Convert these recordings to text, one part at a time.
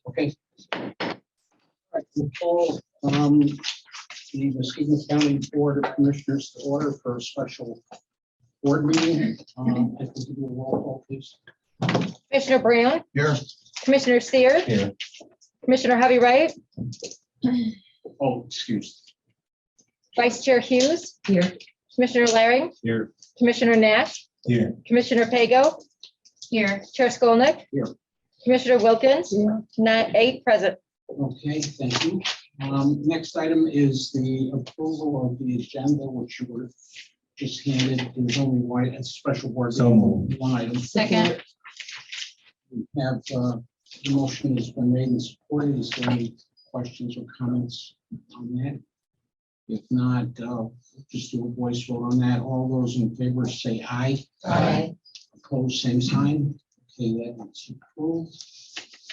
Okay. All right, we'll call the Muskegon County Board of Commissioners to order for a special board meeting. If we could do a roll call, please. Commissioner Brown, Here. Commissioner Steer, Here. Commissioner Hovey Wright, Oh, excuse. Vice Chair Hughes, Here. Commissioner Larry, Here. Commissioner Nash, Here. Commissioner Pago, Here. Chair Skolnick. Here. Commissioner Wilkins, 8 present. Okay, thank you. Next item is the approval of the agenda, which you were just handed. There's only one, it's a special board. So moved. One item. Second. We have, the motion has been made and supported. Is there any questions or comments on that? If not, just do a voice vote on that. All those in favor say aye. Aye. Opposed, same sign. Okay, that's approved.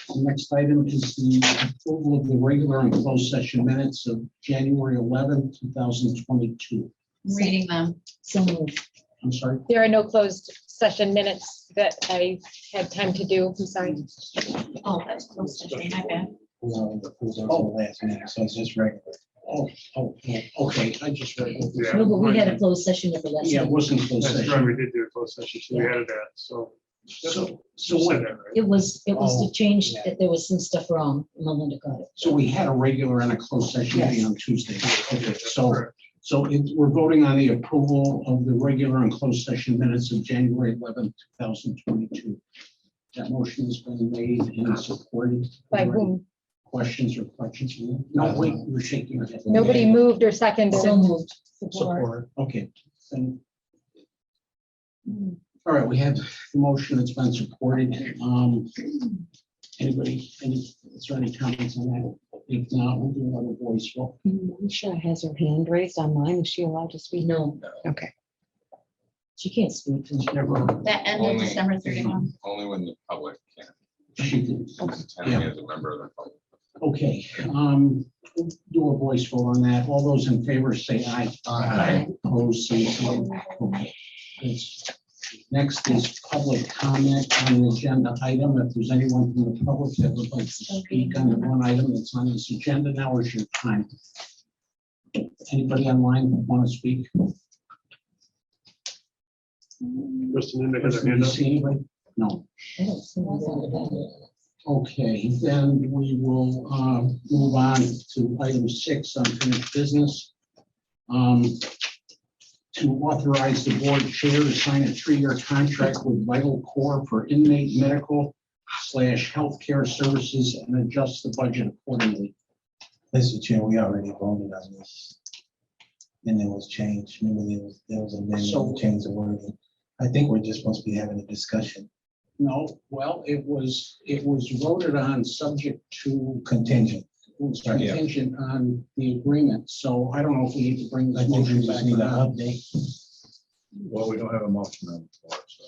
The next item is the approval of the regular and closed session minutes of January 11th, 2022. Reading them. So moved. I'm sorry. There are no closed session minutes that I had time to do. I'm sorry. Oh, that's close session, my bad. No, it was on the last minute, so it's just regular. Oh, okay. I just read. Yeah. No, but we had a closed session at the last. Yeah, it meeting. wasn't closed That's right, session. we did do a closed session, so we added that, so. So You what? said that, right? It was Oh, to change, yeah. that there was some stuff wrong. Melinda got it. So we had a regular and a closed session meeting on Tuesday. Okay, That's so correct. we're voting on the approval of the regular and closed session minutes of January 11th, 2022. That motion has been made and supported. By whom? Questions or questions? No, wait, you're shaking your head. Nobody moved or seconded. So moved. Support, okay. Then- All right, we have the motion that's been supported. Anybody, is there any comments on that? If not, we'll do another voice vote. Alicia has her hand raised on mine. Is she allowed to speak? No, Okay. she can't speak. Never, That ended Only- December 31. Only when the public can. she did. Attending as a member of the public. Okay, do a voice vote on that. All those in favor say aye. Aye. Opposed, same sign. Okay. It's- Next is public comment on the agenda item. If there's anyone from the public that would like to speak on the one item that's on this agenda, now is your time. Anybody online want to speak? Kristen Inda has Do her hand you up. see anybody? No. I don't see anything. Okay, then we will move on to item 6, unfinished business. To authorize the board chair to sign a 3-year contract with Vital Core for inmate medical / healthcare services and adjust the budget accordingly. Mr. Chair, we already voted on this. And it was changed. Remember, there was a So- change of wording. I think we're just supposed to be having a discussion No, well, it was voted on subject to contingent. contingent on the agreement. So I don't know if we need to bring I this think we motion just back need or an not. update. Well, we don't have a motion on the floor, so.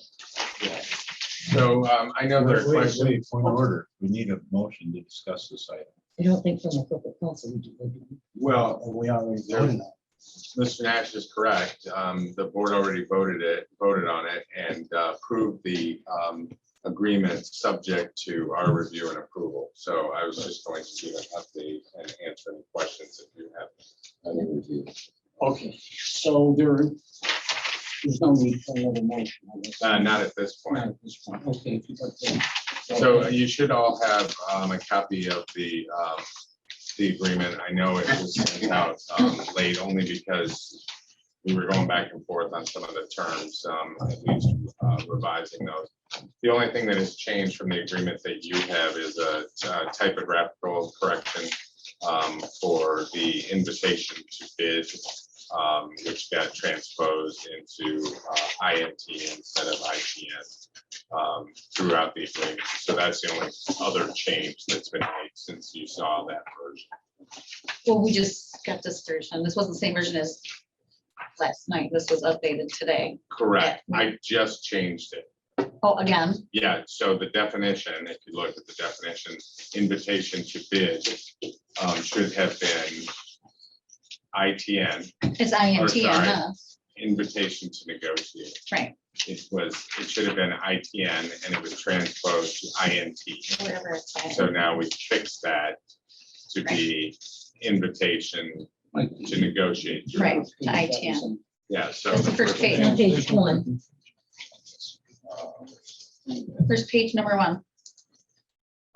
So I know there are questions. Point of order. We need a motion to discuss this item. I don't think from the corporate council we do. Well, We already voted on it. Mr. Nash is correct. The board already voted on it and approved the agreement subject to our review and approval. So I was just going to give an update and answer any questions if you have any review. Okay, so there's no need for another motion on this. Not at this Not point. at this point. Okay, if you'd like to. So you should all have a copy of the agreement. I know it was sent out late only because we were going back and forth on some of the terms, at least revising those. The only thing that has changed from the agreement that you have is a typographical correction for the invitation to bid, which got transposed into INT instead of ITN throughout the agreement. So that's the only other change that's been made since you saw that version. Well, we just got this version. This wasn't the same version as last night. This was updated today. Correct. I just changed it. Oh, again, Yeah, so the definition, if you look at the definition, invitation to bid should have been ITN, it's INT on sorry. this, invitation to negotiate. right? it should have been ITN and it was transposed to INT. Wherever it's at. So now we fixed that to be invitation Like, to negotiate. Right, to ITN. Yeah, so. That's the first page. On page 1, First page, number 1.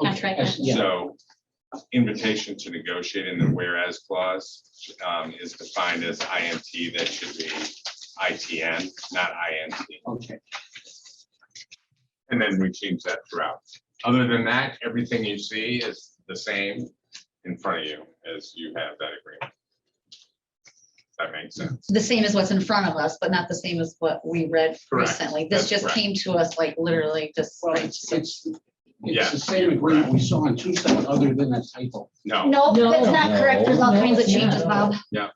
Contract. Okay, yeah. So invitation to negotiate in the whereas clause is defined as INT, that should be ITN, not INT. Okay, And then we change that throughout. Other than that, everything you see is the same in front of you as you have that agreement. That makes sense. The same as what's in front of us, but not the same as what we read Correct. recently. This That's just correct. came to us like literally just. well, like- it's the same agreement we saw on Tuesday, other than a typo. No, No, that's not correct. There's all No, kinds of it's changes, not. Bob.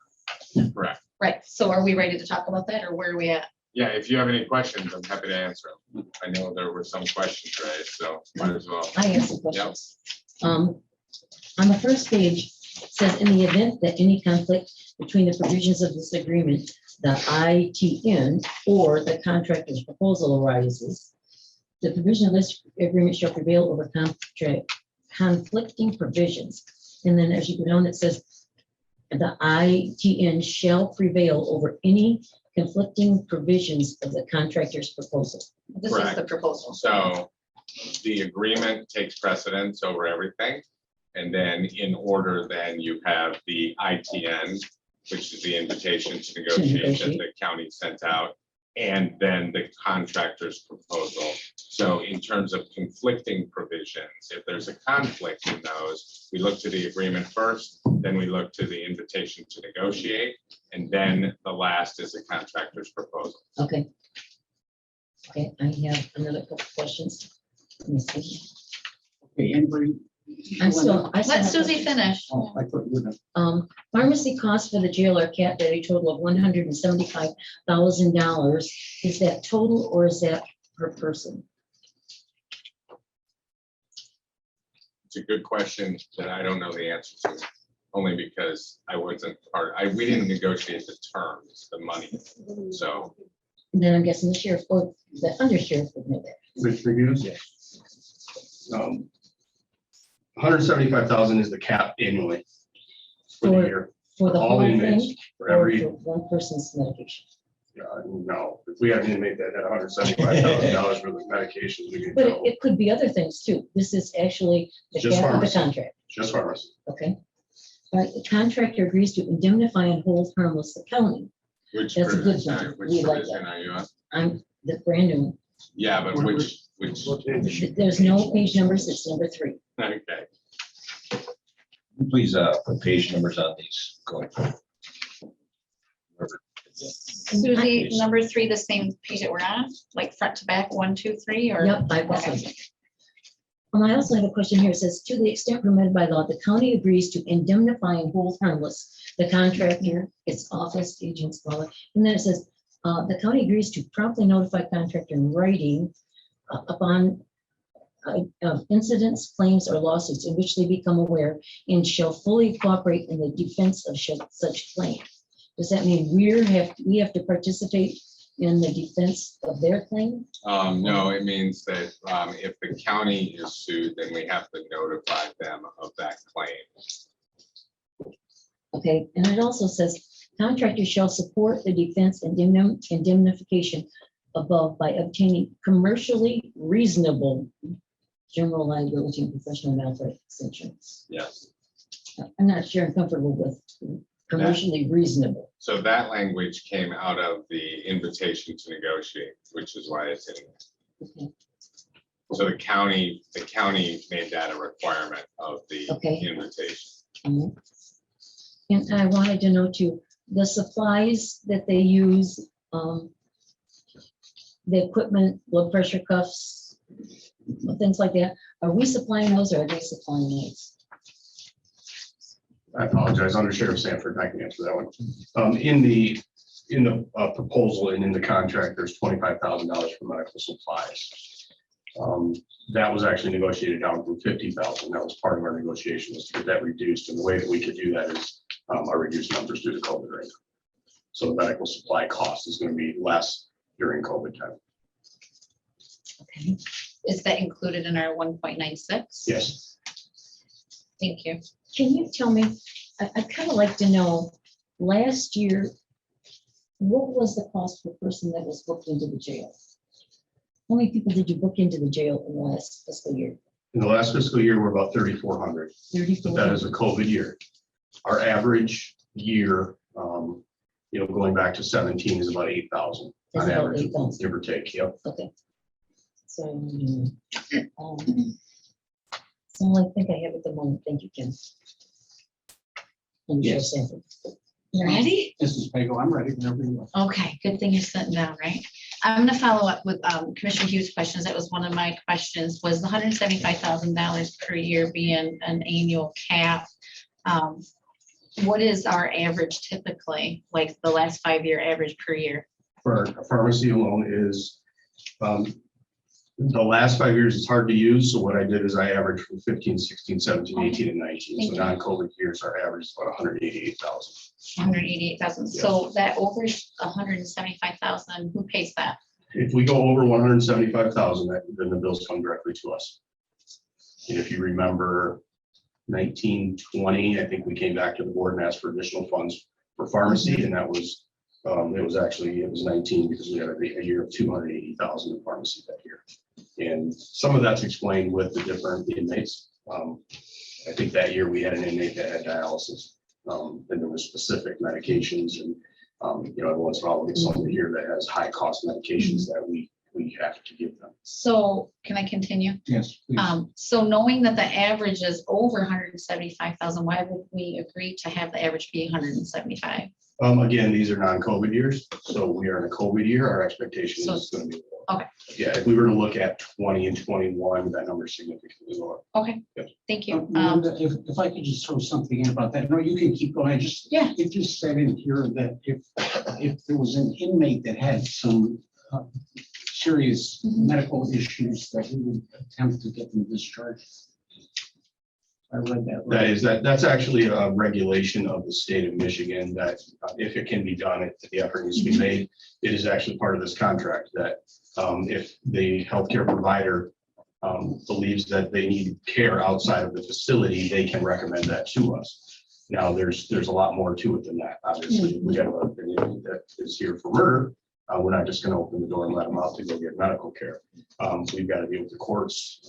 correct. Right, so are we ready to talk about that or where are we at? Yeah, if you have any questions, I'm happy to answer them. I know there were some questions raised, so might as well. I have some questions. On the first page, it says, in the event that any conflict between the provisions of this agreement, the ITN or the contractor's proposal arises, the provision of this agreement shall prevail over contract conflicting provisions. And then as you go down, it says, the ITN shall prevail over any conflicting provisions of the contractor's proposal. This is the Correct. proposal. So the agreement takes precedence over everything. And then in order, then you have the ITN, which is the invitation to negotiate that negotiate. the county sent out, and then the contractor's proposal. So in terms of conflicting provisions, if there's a conflict in those, we look to the agreement first, then we look to the invitation to negotiate, and then the last is the contractor's proposal. Okay. Okay, I have another couple questions. Let me see. Okay, anybody? I'm still. I still Let have Susie questions. finish. Oh, I thought you were gonna. Pharmacy costs for the jail are capped at a total of $175,000. Is that total or is that per person? It's a good question that I don't know the answer to, only because I wasn't we didn't negotiate the terms, the money. So And then I'm guessing the sheriff or the undersheriff would know that. Commissioner Hughes? 175,000 is the cap annually for the For- year, For the all whole inmates, thing for or every, for one person's medication? no, if we had an inmate that had $175,000 worth of medications, we could But go it could be other things too. This is actually the Just cap of the pharmacy. contract, just pharmacy. okay? All right, the contractor agrees to indemnify and hold harmless the county. which That's a good provision one. which We like provision that. are you on? I'm the brand new. Yeah, but which, There's no page numbers, it's number 3. okay. Please, put page numbers on these going forward. Susie, number 3, the same page that we're on, like front to back, 1, 2, 3, or? Yep, I was. Okay. I also have a question here. It says, to the extent permitted by law, the county agrees to indemnify and hold harmless the contractor, its office, agents, blah, blah. And then it says, the county agrees to promptly notify contractor in writing upon incidents, claims, or lawsuits in which they become aware and shall fully cooperate in the defense of such claim. Does that mean we have to participate in the defense of their claim? No, it means that if the county is sued, then we have to notify them of that claim. Okay, and it also says contractors shall support the defense and indemnification above by obtaining commercially reasonable general liability and professional malpractice insurance. Yes. I'm not sure I'm comfortable with commercially reasonable. So that language came out of the invitation to negotiate, which is why it's in there. Okay. So the county made that a requirement of the Okay. invitation. Mhm. And I wanted to know too, the supplies that they use, the equipment, blood pressure cuffs, things like that, are we supplying those or are they supplying those? I apologize, Under Sheriff Sanford, I can answer that one. In the proposal and in the contract, there's $25,000 for medical supplies. That was actually negotiated down from 50,000. That was part of our negotiation, was to get that reduced. And the way that we could do that is our reduced numbers due to COVID right now. So the medical supply cost is going to be less during COVID time. Okay. Is that included in our 1.96? Yes. Thank you. Can you tell me, I'd kind of like to know, last year, what was the cost per person that was booked into the jail? How many people did you book into the jail in the last fiscal year? In the last fiscal year, we're about 3,400, but 34? that is a COVID year. Our average year, going back to 17 is about 8,000 Is on about average, 8,000. give or take. Yep. Okay. So, so I think I have at the moment. Thank you, Ken. And Joe Yes. Sanford. You ready? Mrs. Pagel, I'm ready whenever you are. Okay, good thing you're sitting down, right? I'm gonna follow up with Commissioner Hughes' questions. That was one of my questions, was the $175,000 per year being an annual cap? What is our average typically, like the last 5-year average per year? For our pharmacy alone is, the last 5 years is hard to use. So what I did is I averaged from 15, 16, 17, 18, and 19. Thank So you. non-COVID years, our average is about 188,000. 188,000. So that over 175,000, who pays that? If we go over 175,000, then the bills come directly to us. And if you remember 1920, I think we came back to the board and asked for additional funds for pharmacy, and that was, it was 19 because we had a year of 280,000 in pharmacy that year. And some of that's explained with the different inmates. I think that year we had an inmate that had dialysis, and there were specific medications, and every once in a while we get someone here that has high cost medications that we have to give them. So can I continue? Yes, please. So knowing that the average is over 175,000, why would we agree to have the average be 175? Again, these are non-COVID years, so we are in a COVID year, our expectation So- is going to be lower. Okay. Yeah, if we were to look at 20 and 21, that number is significantly lower. Okay, Yes. thank you. Melinda, if I could just throw something in about that, no, you can keep going. Yeah. It just said in here that if there was an inmate that had some serious Mhm. medical issues, that we would attempt to get them discharged. I read that. right. That's actually a regulation of the state of Michigan that if it can be done, if the effort needs to be made, it is actually part of this contract that if the healthcare provider believes that they need care outside of the facility, they can recommend that to us. Now, there's a lot more to it than that. Obviously, if we have an inmate that is here for murder, we're not just going to open the door and let them out to go get medical care. We've got to deal with the courts,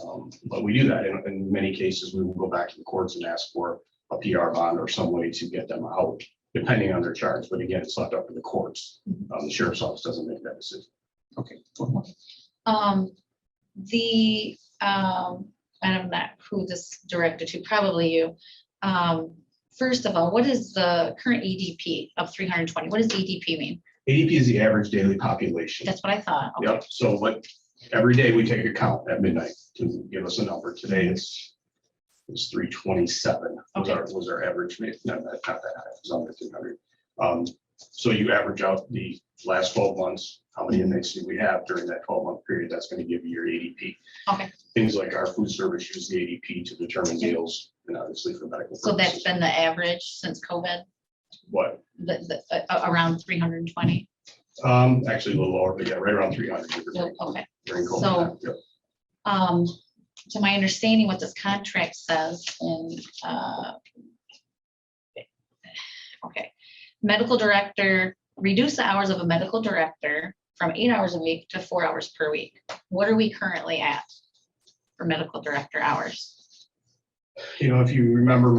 but we do that. In many cases, we will go back to the courts and ask for a PR bond or some way to get them out, depending on their charge. But again, it's left up to the courts. The sheriff's office doesn't make that decision. Okay. I don't know who this directed to, probably you. First of all, what is the current ADP of 320? What does ADP mean? ADP is the average daily population. That's what I thought. Okay. Yep. So every day we take a count at midnight to give us a number. Today it's 327 was our average. Not that high, it was under 300. So you average out the last 12 months, how many inmates do we have during that 12-month period? That's going to give you your ADP. Okay. Things like our food service use the ADP to determine meals and obviously for medical So that's purposes. been the average since COVID, What? around 320? Actually a little lower, but yeah, right around 300. give or take, Okay. During COVID. So- Yep. To my understanding, what this contract says in, okay, medical director, reduce the hours of a medical director from 8 hours a week to 4 hours per week. What are we currently at for medical director hours? If you remember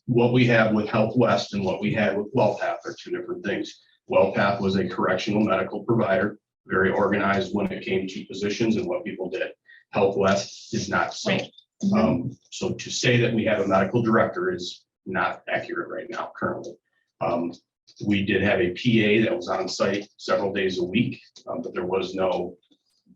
what we have with Health West and what we had with WellPath are two different things. WellPath was a correctional medical provider, very organized when it came to positions and what people did. Health West is not so. Right. So to say that we have a medical director is not accurate right now currently. We did have a PA that was on site several days a week, but there was no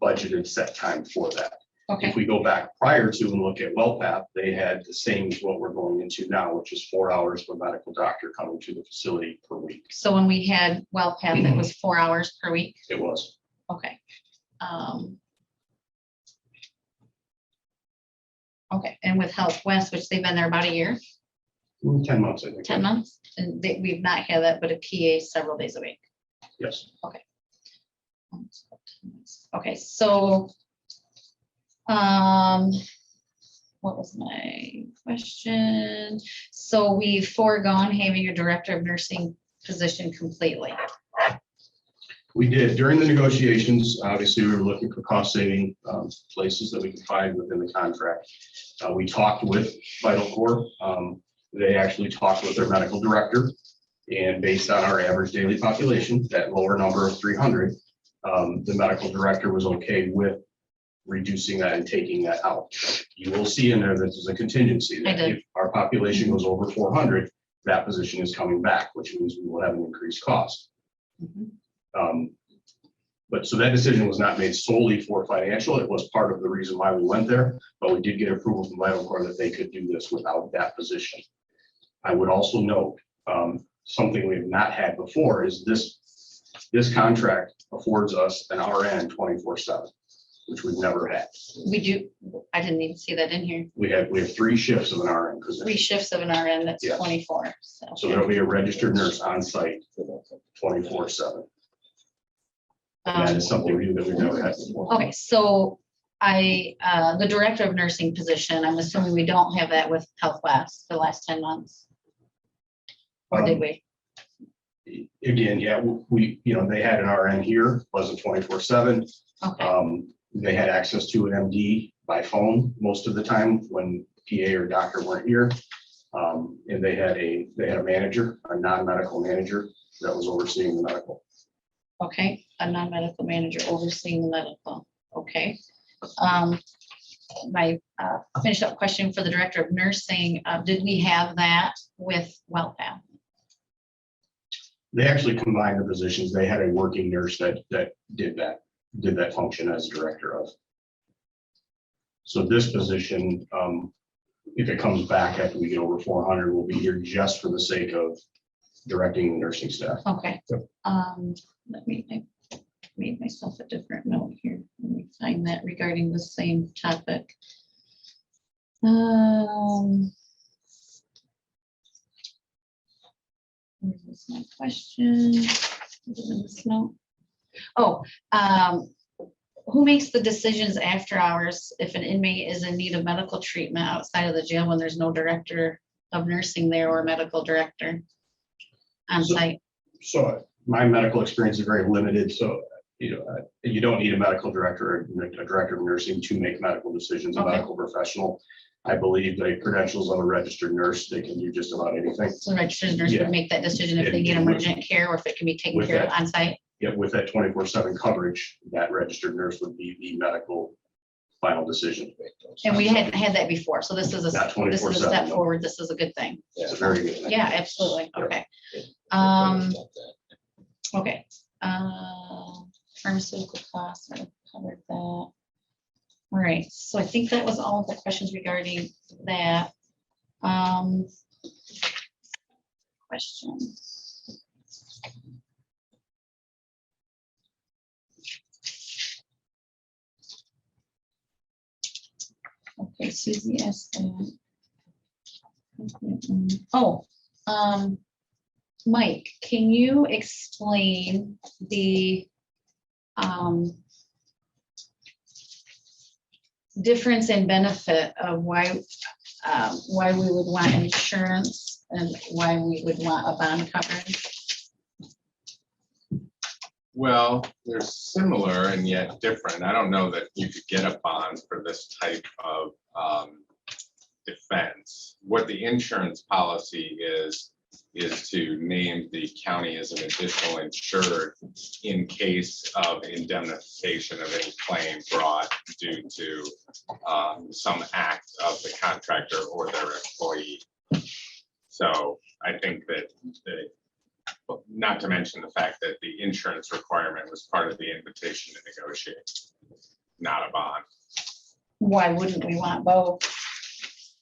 budgeted set time for that. Okay, If we go back prior to and look at WellPath, they had the same as what we're going into now, which is 4 hours for a medical doctor coming to the facility per week. so when we had WellPath, it was 4 hours per week? It was. Okay. Okay, and with Health West, which they've been there about a year, 10 months, I think. 10 months, and we've not had that, but a PA several days a week. Yes. Okay, so What was my question? So we've foregone having a director of nursing position completely. We did during the negotiations. Obviously, we were looking for cost saving places that we could find within the contract. We talked with Vital Corps. They actually talked with their medical director, and based on our average daily population, that lower number of 300, the medical director was okay with reducing that and taking that out. You will see in there that there's a contingency I that did. if our population goes over 400, that position is coming back, which means we will have an increased cost. But so that decision was not made solely for financial. It was part of the reason why we went there, but we did get approval from Vital Corps that they could do this without that position. I would also note, something we've not had before is this contract affords us an RN 24/7, which we've never had. We do, I didn't even see that in here. We have 3 shifts of an RN Three position. shifts of an RN, that's Yeah. 24. So there'll be a registered nurse on site 24/7. And that is something new that we've never had before. Okay, so the director of nursing position, I'm assuming we don't have that with Health West the last 10 months. Or did we? Again, yeah, they had an RN here, wasn't 24/7. Okay, They had access to an MD by phone most of the time when PA or doctor weren't here. And they had a manager, a non-medical manager that was overseeing the medical. okay, a non-medical manager overseeing the medical, okay. My finish up question for the director of nursing, did we have that with WellPath? They actually combined the positions. They had a working nurse that did that function as director of. So this position, if it comes back after we get over 400, will be here just for the sake of directing the nursing staff. Okay, let me, I made myself a different note here. Let me find that regarding the same topic. Where's my question? Is it in this note? Oh, who makes the decisions after hours if an inmate is in need of medical treatment outside of the jail when there's no director of nursing there or medical director on site? So my medical experience is very limited, so, you don't need a medical director or a director of nursing to make medical decisions, a Okay. medical professional. I believe the credentials of a registered nurse, they can do just about anything. So the registered nurse Yeah. would make that decision if they need Yeah. emergent care or if it can be taken With care of that. on site. Yet with that 24/7 coverage, that registered nurse would be the medical final decision. And we hadn't had that before, so this is Not this is a 24/7, step no. forward. This is a good thing. It's a very good thing. Yeah, absolutely. Yep. Okay. Okay. Pharmaceutical costs, I covered that. All right, so I think that was all of the questions regarding that. Questions. Okay, Susie asked that. Oh, Mike, can you explain the difference in benefit of why we would want insurance and why we would want a bond coverage? Well, they're similar and yet different. I don't know that you could get a bond for this type of defense. What the insurance policy is to name the county as an additional insured in case of indemnification of any claim brought due to some act of the contractor or their employee. So I think that not to mention the fact that the insurance requirement was part of the invitation to negotiate, not a bond. Why wouldn't we want both?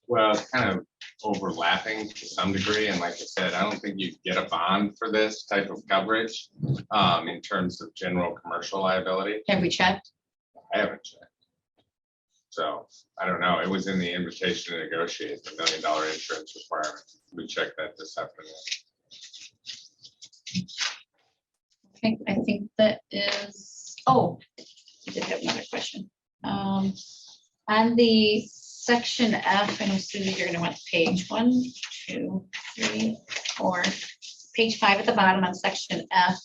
Well, it's kind of overlapping to some degree, and like I said, I don't think you get a bond for this type of coverage in terms of general commercial liability. Have we checked? I haven't checked. So I don't know. It was in the invitation to negotiate the $1 million insurance requirement. We checked that this afternoon. Okay, I think that is, oh, I did have another question. On the section F, and Susie, you're gonna want page 1, 2, 3, 4, page 5 at the bottom on section F.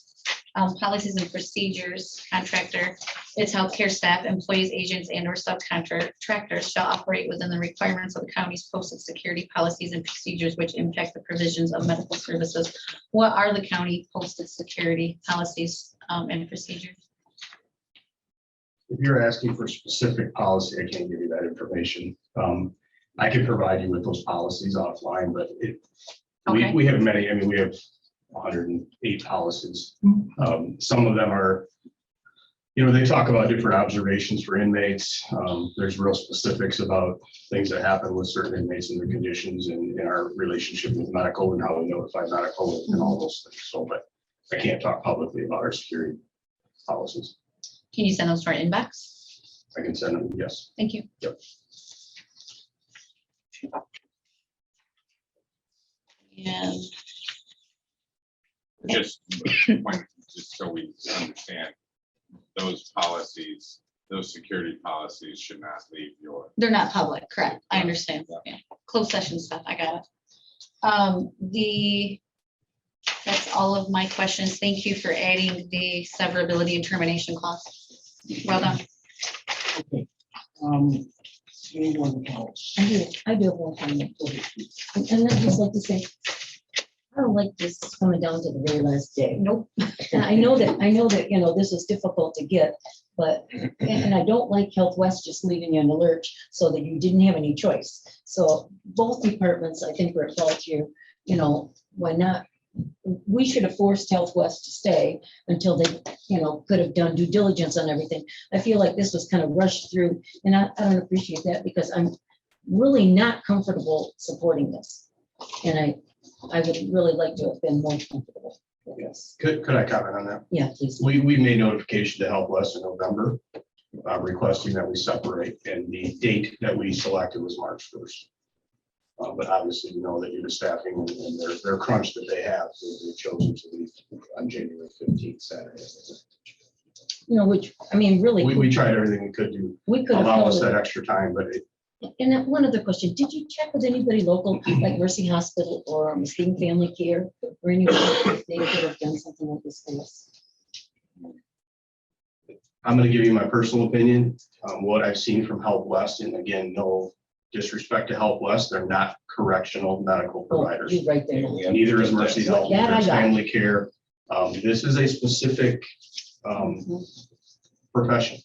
Policies and procedures, contractor, its healthcare staff, employees, agents, and or subcontractors shall operate within the requirements of the county's posted security policies and procedures which impact the provisions of medical services. What are the county posted security policies and procedures? If you're asking for specific policy, I can't give you that information. I can provide you with those policies offline, but Okay. we have many, I mean, we have 108 policies. Some of them are, they talk about different observations for inmates. There's real specifics about things that happen with certain inmates and their conditions and in our relationship with medical and how we notify medical and all those things. So, but I can't talk publicly about our security policies. Can you send those to our inbox? I can send them, yes. Thank you. Yep. And Just just so we understand, those policies, those security policies should not leave your. they're not public, correct? I understand. Yeah. Closed session stuff, I got it. That's all of my questions. Thank you for adding the severability and termination clause. Well done. Okay. Anyone else? I do have one comment. And I'd just like to say, I don't like this coming down to the very last day. Nope. And I know that, this is difficult to get, but, and I don't like Health West just leaving you in the lurch so that you didn't have any choice. So both departments, I think, were at fault here, why not? We should have forced Health West to stay until they, could have done due diligence on everything. I feel like this was kind of rushed through, and I don't appreciate that because I'm really not comfortable supporting this. And I would really like to have been more comfortable with this. Could I comment on that? Yeah, please. We made notification to Help West in November, requesting that we separate, and the date that we selected was March 1st. But obviously, you know that due to staffing and their crunch that they have, they've chosen to leave on January 15th, Saturday. Which, I mean, really. We tried everything we could to We could have. allow us held that it. extra time, but And then one other question, did you check with anybody local, like Mercy Hospital or Muskegon Family Care, or anyone if they could have done something like this for us? I'm going to give you my personal opinion, what I've seen from Help West, and again, no disrespect to Help West, they're not correctional medical Oh, providers. you're right there. Neither is Mercy Health, That I neither is got. Family Care. This is a specific profession,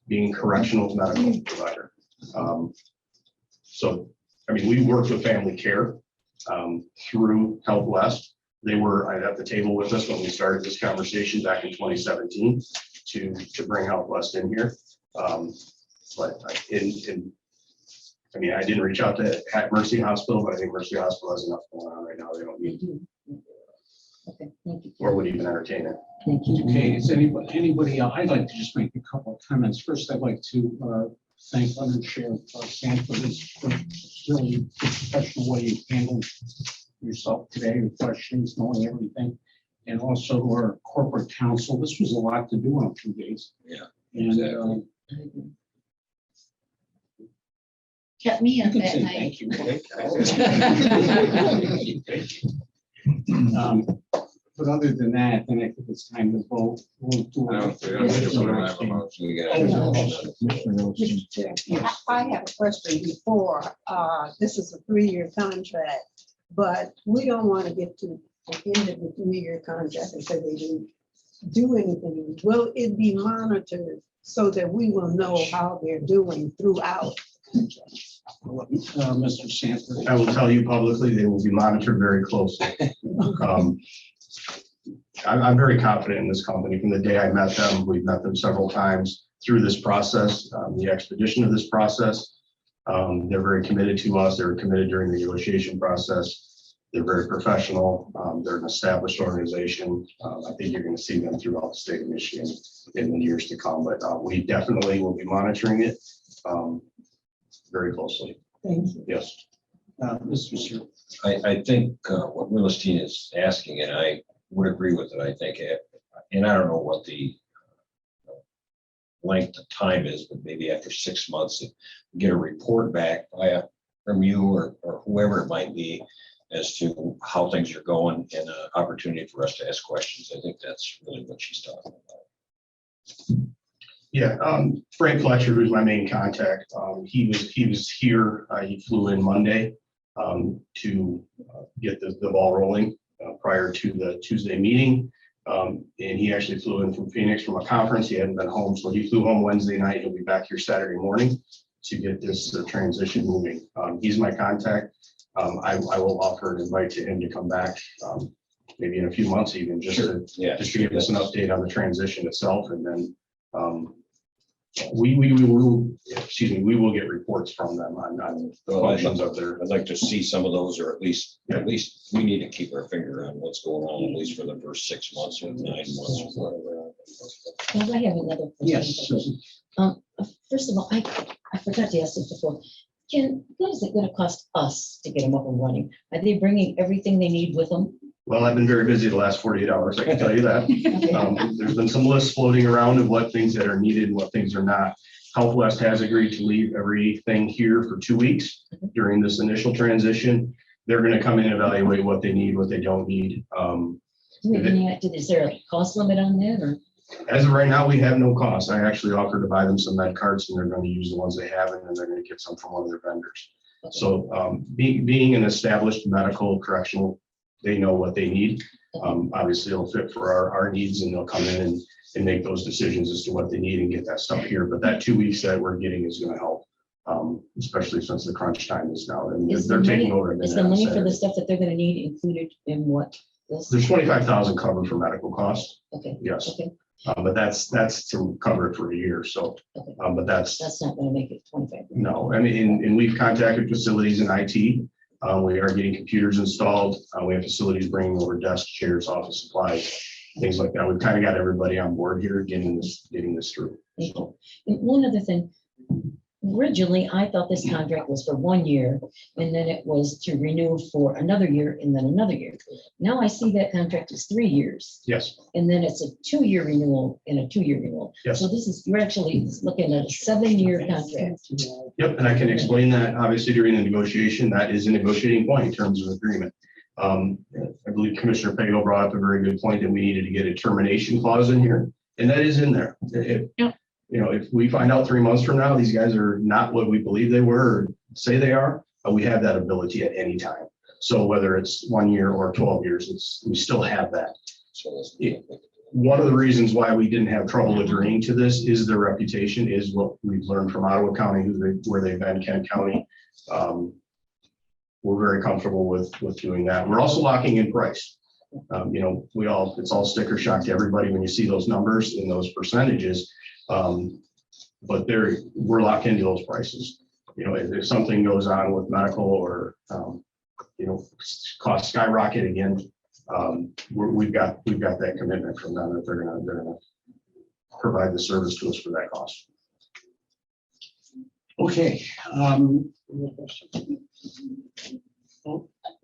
being correctional medical provider. So, I mean, we worked with Family Care through Help West. They were at the table with us when we started this conversation back in 2017 to bring Help West in here. But I mean, I didn't reach out to Mercy Hospital, but I think Mercy Hospital has enough going on right now. They don't need Okay, thank you. or would even entertain it. Thank you. Okay, is anybody else? I'd like to just make a couple of comments. First, I'd like to thank Under Sheriff Sanford for this really professional way you handled yourself today, your questions, knowing everything. And also to our corporate counsel. This was a lot to do in 2 days. Yeah, And exactly. Kept me you up can at say night. thank you. But other than that, then I think it's time to vote. We'll do I don't think we don't have a motion. We got I have a question before, this is a 3-year contract, but we don't want to get to the end of the 3-year contract and say they didn't do anything. Will it be monitored so that we will know how they're doing throughout? Mr. Sanford. I will tell you publicly, they will be monitored very closely. I'm very confident in this company. From the day I met them, we've met them several times through this process, the expedition of this process. They're very committed to us. They were committed during the negotiation process. They're very professional. They're an established organization. I think you're going to see them throughout the state of Michigan in the years to come, but we definitely will be monitoring it very closely. Thank you. Yes. Mr. Sir. I think what Willistine is asking, and I would agree with it, I think, and I don't know what the length of time is, but maybe after 6 months, get a report back from you or whoever it might be as to how things are going and an opportunity for us to ask questions. I think that's really what she's talking about. Yeah, Frank Fletcher, who's my main contact, he was here, he flew in Monday to get the ball rolling prior to the Tuesday meeting. And he actually flew in from Phoenix from a conference. He hadn't been home, so he flew home Wednesday night. He'll be back here Saturday morning to get this transition moving. He's my contact. I will offer an invite to him to come back, maybe in a few months even, just to give us an update on the transition itself, and then we will get reports from them on the functions of their. I'd like to see some of those, or at least we need to keep our finger on what's going on, at least for the first 6 months or 9 months. Or whatever. Well, I have another question. Yes, Susan. First of all, I forgot to ask this before. What is it gonna cost us to get them up and running? Are they bringing everything they need with them? Well, I've been very busy the last 48 hours, I can tell you that. Okay. There's been some lists floating around of what things that are needed and what things are not. Health West has agreed to leave everything here for 2 weeks during this initial transition. They're gonna come in and evaluate what they need, what they don't need. Is there a cost limit on that, or? As of right now, we have no cost. I actually offered to buy them some med cards, and they're going to use the ones they have, and then they're going to get some from one of their vendors. So being an established medical correctional, they know what they need. Obviously, it'll fit for our needs, and they'll come in and make those decisions as to what they need and get that stuff here. But that 2 weeks that we're getting is going to help, especially since the crunch time is now. And they're taking over. Is the money for the stuff that they're gonna need included in what? There's 25,000 covered for medical costs. Okay. Yes. Okay, But that's to cover it for a year. So, but that's not gonna make it 25. no. I mean, and we've contacted facilities in IT. We are getting computers installed. We have facilities bringing over desks, chairs, office supplies, things like that. We've kind of got everybody on board here getting this through. So, And one other thing, originally, I thought this contract was for 1 year, and then it was to renew for another year and then another year. Now I see that contract is 3 years, yes, and then it's a 2-year renewal and a 2-year renewal. yes. So you're actually looking at a 7-year contract. Yep, and I can explain that, obviously, during the negotiation. That is a negotiating point in terms of agreement. I believe Commissioner Pago brought up a very good point that we needed to get a termination clause in here, and that is in there. Yep. You know, if we find out 3 months from now, these guys are not what we believe they were or say they are, we have that ability at any time. So whether it's 1 year or 12 years, we still have that. So One of the reasons why we didn't have trouble agreeing to this is their reputation, is what we've learned from Ottawa County, where they've been, Kent County. We're very comfortable with doing that. We're also locking in price. You know, it's all sticker shock to everybody when you see those numbers and those percentages. But we're locked into those prices. You know, if something goes on with medical or, you know, costs skyrocket again, we've got that commitment from them that they're gonna provide the service to us for that cost. Okay.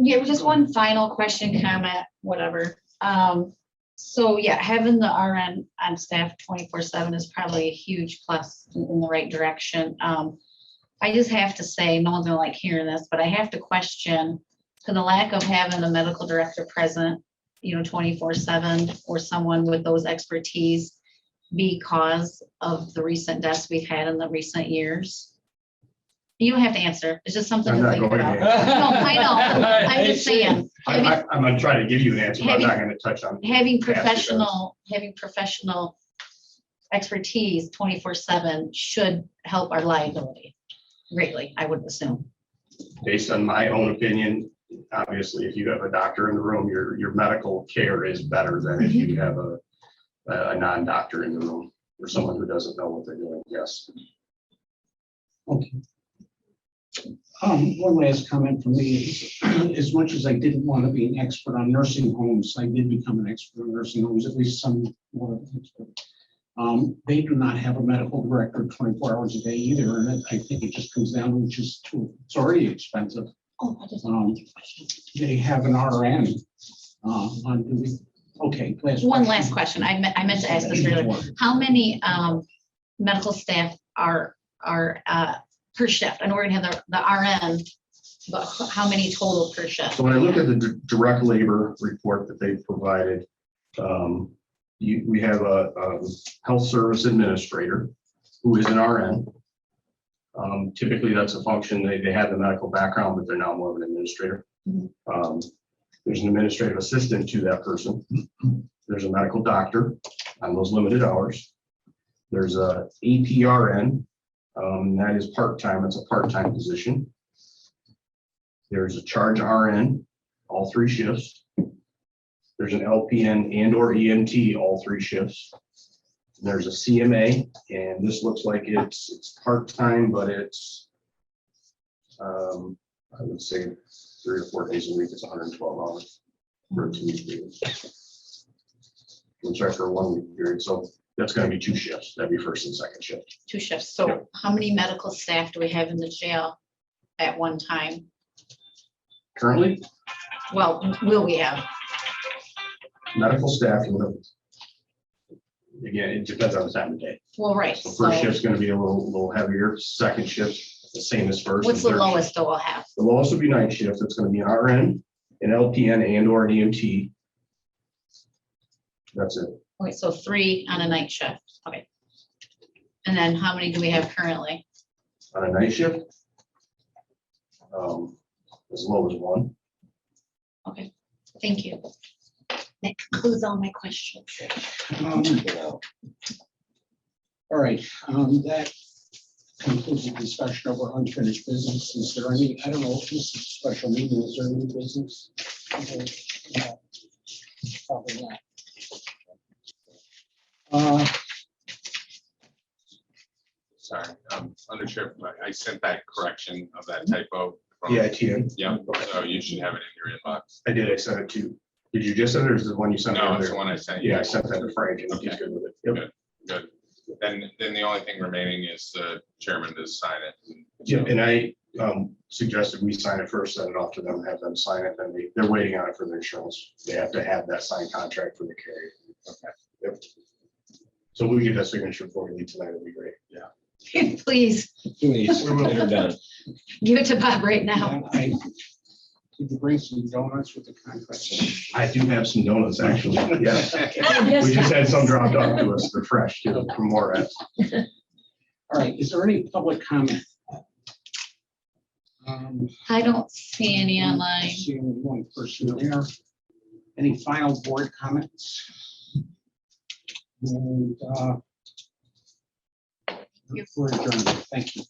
Yeah, just one final question, comment, whatever. So yeah, having the RN on staff 24/7 is probably a huge plus in the right direction. I just have to say, no one's gonna like hearing this, but I have to question for the lack of having a medical director present, you know, 24/7 or someone with those expertise because of the recent deaths we've had in the recent years. You don't have to answer. It's just something I'm to not think going to about. answer. No, I know. I'm just saying. I'm gonna try to give you an answer, but I'm not gonna touch on. Having past events. professional expertise 24/7 should help our liability greatly, I would assume. Based on my own opinion, obviously, if you have a doctor in the room, your medical care is better than if you have a non-doctor in the room or someone who doesn't know what they're doing. Yes. Okay. One last comment from me. As much as I didn't want to be an expert on nursing homes, I did become an expert on nursing homes, at least somewhat of an expert. They do not have a medical director 24 hours a day either, and I think it just comes down to just it's already expensive. Oh, I just. They have an RN on duty. Okay. One last question. I meant to ask this earlier. How many medical staff are per shift? And we're gonna have the RN, but how many total per shift? So when I look at the direct labor report that they've provided, we have a health service administrator who is an RN. Typically, that's a function, they have the medical background, but they're now more of an administrator. There's an administrative assistant to that person. There's a medical doctor on those limited hours. There's a APRN, that is part-time, it's a part-time position. There's a charge RN, all 3 shifts. There's an LPN and or EMT, all 3 shifts. There's a CMA, and this looks like it's part-time, but it's, I would say 3 or 4 days a week, it's 112 hours for a 2-week period. I'm sorry, for a 1-week period, so that's gonna be 2 shifts, that'd be first and second shift. 2 shifts. So Yep. how many medical staff do we have in the jail at one time? Currently, Well, will we have? medical staff, again, it depends on the time of day. Well, right. So So first shift's gonna be a little heavier, second shift, the same as first. what's and the third shift. lowest that we'll have? The lowest would be night shift. It's gonna be an RN, an LPN and or an EMT. That's it. Okay, so 3 on a night shift. Okay. And then how many do we have currently? On a night shift. As low as 1. Okay, thank you. That concludes all my questions. All right, that concludes the discussion of our unfinished business. Is there any, I don't know, this is a special meeting, is there any business? No, probably not. Sorry, Undersheriff, I sent that correction of that typo. from- Yeah, TN. Yeah, so you should have it in your inbox. I did. I sent it to. Did you just send it or is it the one you sent? No, it's earlier? the one I sent you. Yeah, I sent that to Frank and he's Okay. good with it. Yep. Good. Then the only thing remaining is the chairman to sign it. Yeah, and I suggested we sign it first, send it off to them, have them sign it, then they're waiting on it for their insurance. They have to have that signed contract for the carrier. Okay. Yep. So we get that signature before we leave tonight, it'd be great. Yeah. Please Please, they're done. give it to Bob right now. And did you bring some donuts with the contract? I do have some donuts, actually. Yeah. Yes. We just had some dropped off to us. They're fresh too, from Moretz. All right, is there any public comment? I don't see any I online. see only one person there. Any final board comments? And we're adjourned. Thank you.